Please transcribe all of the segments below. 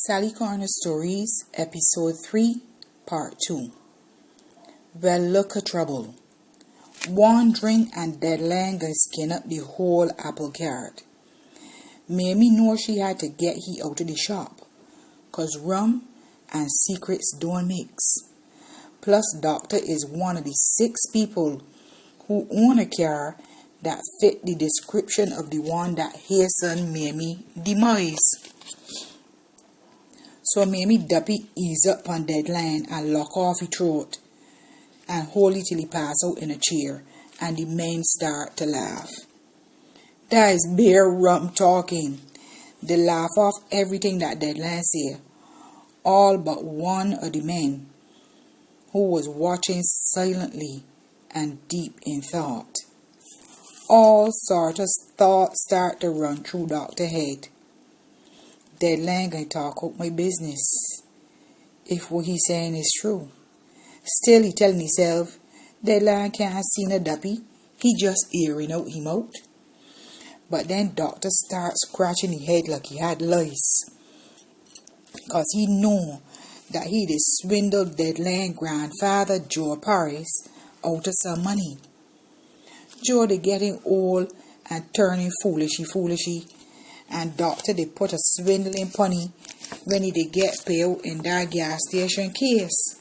Sally Corner Stories, Episode 3, Part 2. Well, look at trouble. Wandering and deadline can skin up the whole apple cart. Maymie know she had to get he out of the shop, 'cause rum and secrets don't mix. Plus, Doctor is one of the 6 people who own a car that fit the description of the one that hastened Maymie's demise. So Maymie duppy ease up on deadline and lock off his throat and hold it till he pass out in a chair and the men start to laugh. That is bare rum talking. They laugh off everything that deadline say, all but one of the men who was watching silently and deep in thought. All sort of thoughts start to run through Doctor's head. Deadline gonna talk out my business if what he's saying is true. Still he telling himself Deadline can't see no duppy, he just airing out him out. But then Doctor starts scratching his head like he had lice, 'cause he know that he did swindle Deadline grandfather Joe Paris out of some money. Joe they getting old and turning foolishy. And Doctor they put a swindling punny when he they get paid in that gas station case.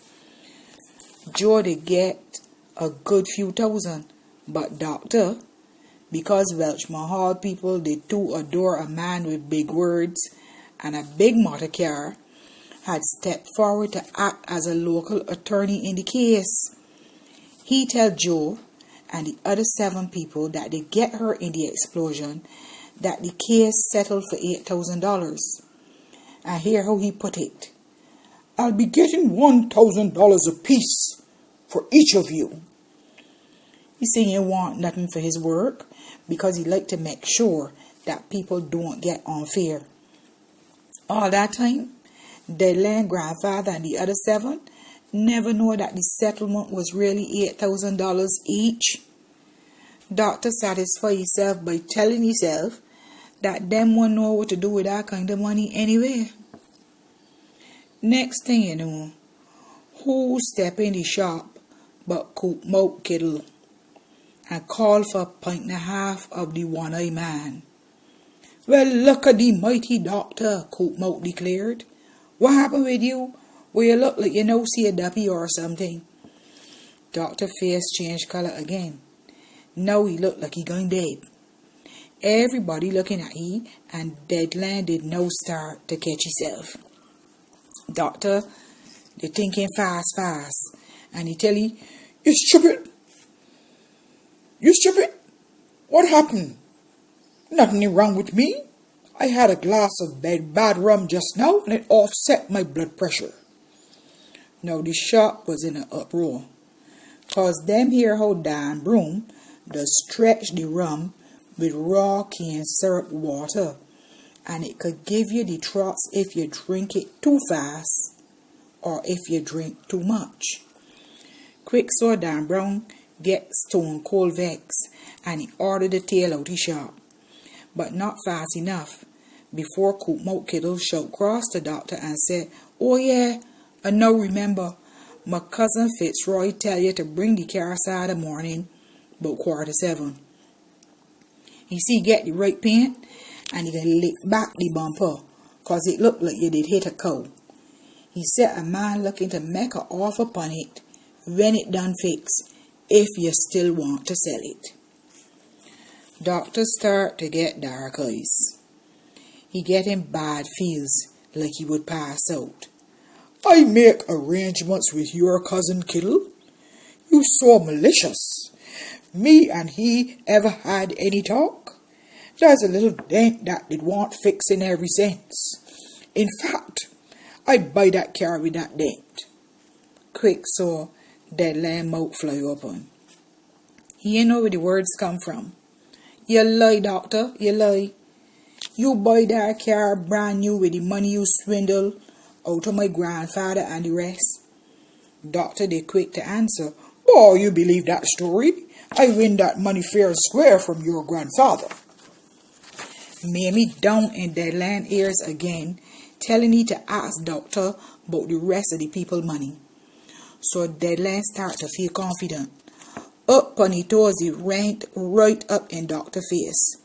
Joe they get a good few thousand, but Doctor, because Welchman Hall people they too adore a man with big words and a big motor car, had stepped forward to act as a local attorney in the case. He tell Joe and the other 7 people that they get her in the explosion that the case settled for $8,000. And hear how he put it. I'll be getting $1,000 apiece for each of you. He say he want nothing for his work because he like to make sure that people don't get unfair. All that time, Deadline grandfather and the other 7 never know that the settlement was really $8,000 each. Doctor satisfied himself by telling himself that them won't know what to do with that kind of money anyway. Next thing you know, who step in the shop but Coop Moat Kittle and call for a pint and a half of the one-eye man. Well, look at the mighty Doctor, Coop Moat declared. What happened with you? Well, you look like you know see a duppy or something. Doctor face changed color again. Now he looked like he going dead. Everybody looking at he and Deadline did no start to catch himself. Doctor, they thinking fast, and he tell he, You stupid! What happened? Nothing wrong with me. I had a glass of bad rum just now and it offset my blood pressure. Now the shop was in an uproar, 'cause them hear how Dan Broom does stretch the rum with raw cane syrup water, and it could give you the trots if you drink it too fast or if you drink too much. Quick saw Dan Brown get stone cold vex, and he ordered the tail out his shop, but not fast enough before Coop Moat Kittle shout across the Doctor and said, Oh yeah, I now remember, my cousin Fitzroy tell you to bring the car outside the morning about 6:45. You see, get the right paint and you can lick back the bumper, 'cause it looked like you did hit a cow. He said a man looking to make a offer upon it when it done fix, if you still want to sell it. Doctor start to get dark eyes. He getting bad feels like he would pass out. I make arrangements with your cousin Kittle? You so malicious. Me and he ever had any talk? There's a little dent that did want fixing every sense. In fact, I'd buy that car with that dent. Quick saw Deadline mouth fly open. He ain't know where the words come from. You lie, Doctor, you lie. You buy that car brand new with the money you swindle out of my grandfather and the rest. Doctor they quick to answer. Boy, you believe that story? I win that money fair and square from your grandfather. Maymie down in Deadline ears again telling he to ask doctor about the rest of the people money. So Deadline start to feel confident. Up on his toes, he ranked right up in doctor face.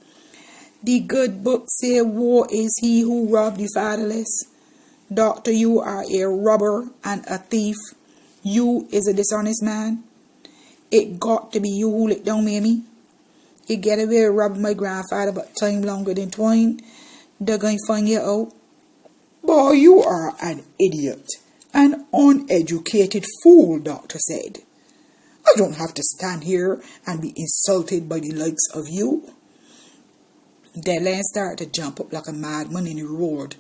The good book say, woe is he who robbed the fatherless. Doctor, you are a robber and a thief. You is a dishonest man. It got to be you who let down Maymie. You get away with robbing my grandfather but time longer than twine. They're going to find you out. Boy, you are an idiot. An uneducated fool, doctor said. I don't have to stand here and be insulted by the likes of you. Deadline started to jump up like a madman in the road,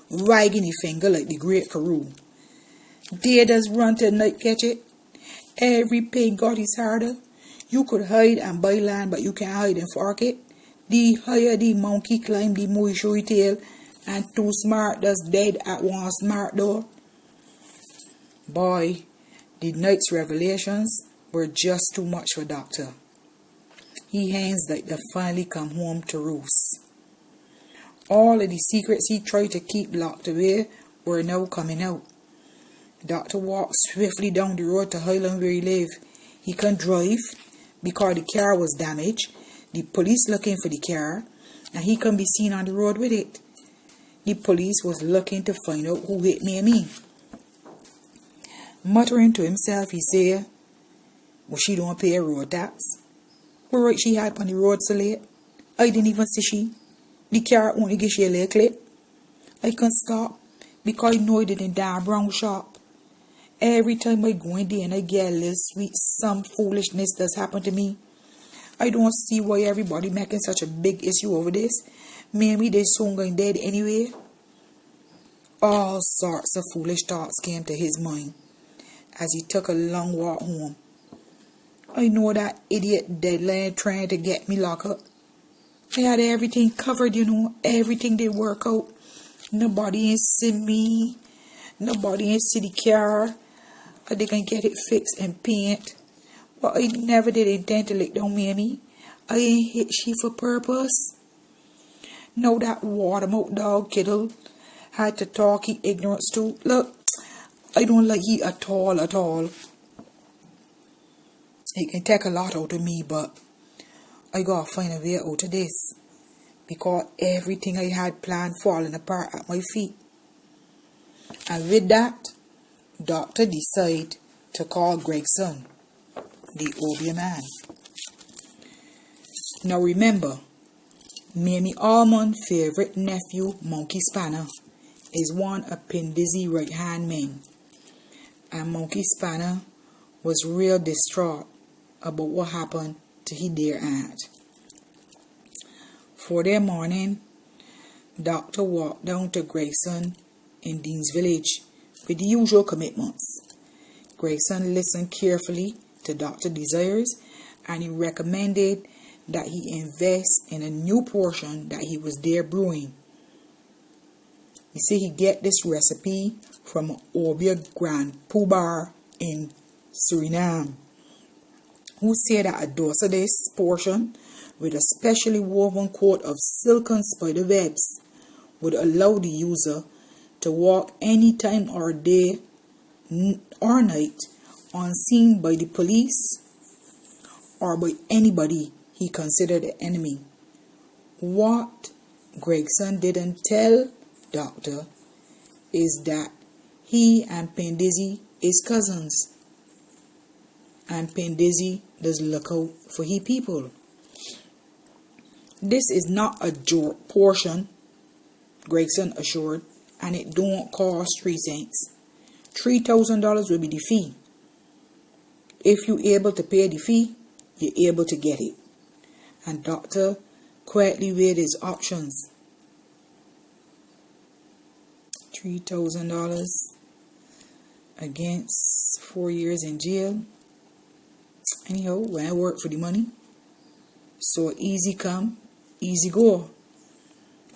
wagging his finger like the great Carew. They does run to night catch it. Every pig got his harder. You could hide and buy land, but you can't hide and fork it. The higher the monkey climb, the more he show his tail, and too smart does dead at one smart door. Boy, the night's revelations were just too much for doctor. He hands like they finally come home to roost. All of the secrets he tried to keep locked away were now coming out. Doctor walked swiftly down the road to Highland where he lived. He couldn't drive because the car was damaged. The police looking for the car, and he couldn't be seen on the road with it. The police was looking to find out who hit Maymie. Muttering to himself, he said, well, she don't pay a road tax. What right she had on the road so late? I didn't even see she. The car only give she a little clip. I couldn't stop because I know it in damn brown shop. Every time I go in there and I get a little sweet, some foolishness does happen to me. I don't see why everybody making such a big issue over this. Maybe they soon going dead anyway. All sorts of foolish thoughts came to his mind as he took a long walk home. I know that idiot Deadline trying to get me locked up. I had everything covered, everything did work out. Nobody ain't see me. Nobody ain't see the car. They can get it fixed and paint. But I never did intend to let down Maymie. I ain't hit she for purpose. Now that watermouth dog Kittle had to talk he ignorance too. Look, I don't like he at all. It can take a lot out of me, but I gotta find a way out of this. Because everything I had planned falling apart at my feet. And with that, doctor decided to call Gregson, the Obia man. Now remember, Maymie Allman's favorite nephew, Monkey Spanner, is one of Pendizzy's right-hand men. And Monkey Spanner was real distraught about what happened to his dear aunt. For their morning, doctor walked down to Gregson in Dean's village with the usual commitments. Gregson listened carefully to Dr. Desires and he recommended that he invest in a new portion that he was there brewing. You see, he get this recipe from Obia Grand Poobar in Suriname, who said that a dose of this portion with a specially woven coat of silken spider webs would allow the user to walk any time or day or night unseen by the police or by anybody he considered an enemy. What Gregson didn't tell doctor is that he and Pendizzy is cousins, and Pendizzy does look out for he people. This is not a joke portion, Gregson assured, and it don't cost 3 cents. $3,000 will be the fee. If you're able to pay the fee, you're able to get it. And doctor quietly weighed his options. $3,000 against 4 years in jail. Anyhow, when I work for the money, so easy come, easy go.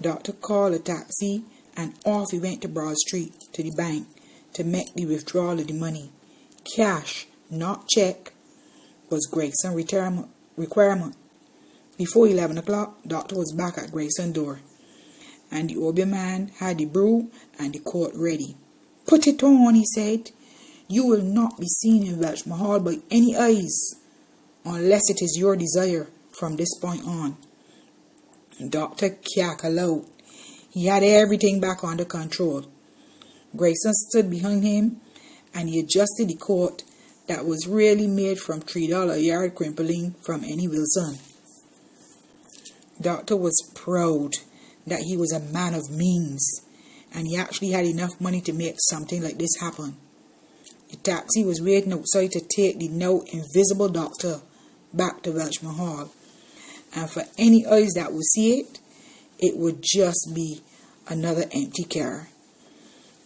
Doctor called a taxi and off he went to Broad Street to the bank to make the withdrawal of the money. Cash, not check, was Gregson's requirement. Before 11 o'clock, doctor was back at Gregson's door. and the old man had the brew and the coat ready. "Put it on," he said. "You will not be seen in Welchman Hall by any eyes, unless it is your desire from this point on." Doctor cackled out. He had everything back under control. Grayson stood behind him, and he adjusted the coat that was really made from $3 a yard crimpling from Annie Wilson. Doctor was proud that he was a man of means, and he actually had enough money to make something like this happen. The taxi was waiting outside to take the now invisible doctor back to Welchman Hall, and for any eyes that would see it, it would just be another empty car.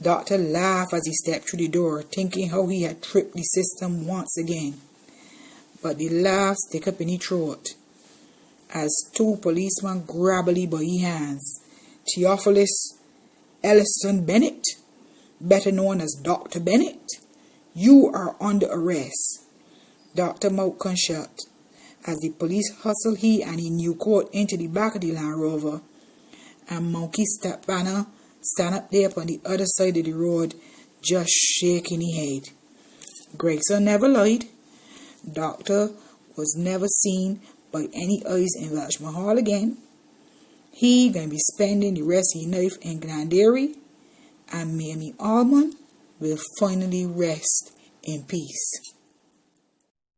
Doctor laughed as he stepped through the door, thinking how he had tripped the system once again. But the laugh stuck up in his throat as two policemen grabbed him by his hands. "Theophilus Ellison Bennett, better known as Dr. Bennett, you are under arrest." Doctor mouth shut as the police hustled he and his new coat into the back of the Land Rover, and Monkey Spanner stand up there upon the other side of the road, just shaking his head. Grayson never lied. Doctor was never seen by any eyes in Welchman Hall again. He going to be spending the rest of his life in Glenderry, and Maymie Allman will finally rest in peace.